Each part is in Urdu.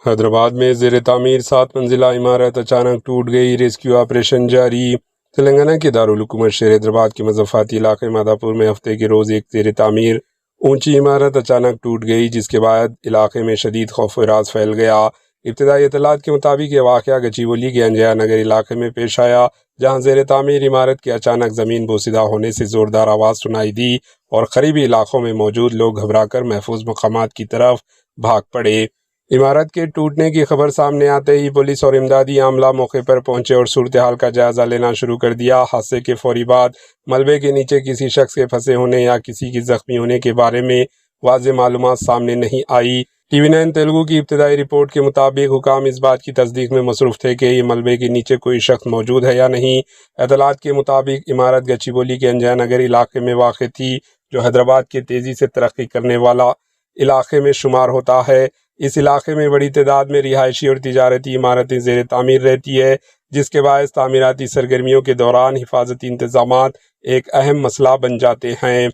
حیدرآباد میں زیر تعمیر 7 منزلہ عمارت اچانک ٹوٹ گئی، ریسکیو آپریشن جاری۔ تلنگانہ کے دارالحکومت شہر حیدرآباد کے مضافاتی علاقے ماداپور میں ہفتے کے روز ایک زیر تعمیر اونچی عمارت اچانک ٹوٹ گئی، جس کے بعد علاقے میں شدید خوف و ہراس پھیل گیا۔ ابتدائی اطلاعات کے مطابق یہ واقعہ گچیبولی کے انجیا نگر علاقے میں پیش آیا، جہاں زیر تعمیر عمارت کے اچانک زمین بوسیدہ ہونے سے زوردار آواز سنائی دی اور قریبی علاقوں میں موجود لوگ گھبرا کر محفوظ مقامات کی طرف بھاگ پڑے۔ عمارت کے ٹوٹنے کی خبر سامنے آتے ہی پولیس اور امدادی عملہ موقع پر پہنچے اور صورتحال کا جائزہ لینا شروع کر دیا۔ حادثے کے فوری بعد ملبے کے نیچے کسی شخص کے پھنسے ہونے یا کسی کی زخمی ہونے کے بارے میں واضح معلومات سامنے نہیں آئی۔ ٹی وی 9 تیلگو کی ابتدائی رپورٹ کے مطابق حکام اس بات کی تصدیق میں مصروف تھے کہ یہ ملبے کے نیچے کوئی شخص موجود ہے یا نہیں۔ اطلاعات کے مطابق عمارت گچیبولی کے انجیا نگر علاقے میں واقع تھی، جو حیدرآباد کے تیزی سے ترقی کرنے والا علاقے میں شمار ہوتا ہے۔ اس علاقے میں بڑی تعداد میں رہائشی اور تجارتی عمارتیں زیر تعمیر رہتی ہے، جس کے باعث تعمیراتی سرگرمیوں کے دوران حفاظتی انتظامات ایک اہم مسئلہ بن جاتے ہیں۔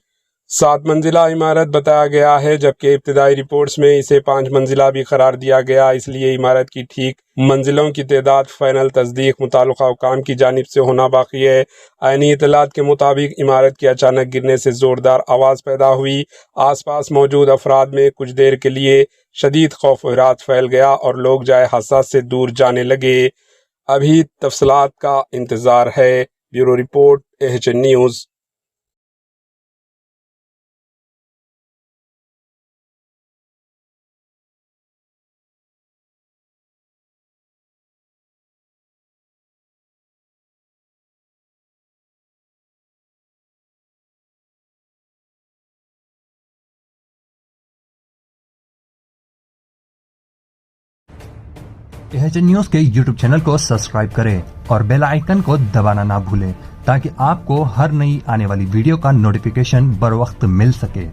7 منزلہ عمارت بتایا گیا ہے، جبکہ ابتدائی رپورٹس میں اسے 5 منزلہ بھی قرار دیا گیا۔ اس لیے عمارت کی ٹھیک منزلوں کی تعداد فائنل تصدیق متعلقہ حکام کی جانب سے ہونا باقی ہے۔ عینی اطلاعات کے مطابق عمارت کے اچانک گرنے سے زوردار آواز پیدا ہوئی۔ آس پاس موجود افراد میں کچھ دیر کے لیے شدید خوف و ہراس پھیل گیا اور لوگ جائے حادثہ سے دور جانے لگے۔ ابھی تفصیلات کا انتظار ہے۔ Bureau report AHN news. AHN news کے YouTube چینل کو سبسکرائب کریں اور بیل آئیکن کو دبانا نہ بھولیں تاکہ آپ کو ہر نئی آنے والی ویڈیو کا نوٹیفیکیشن بر وقت مل سکے۔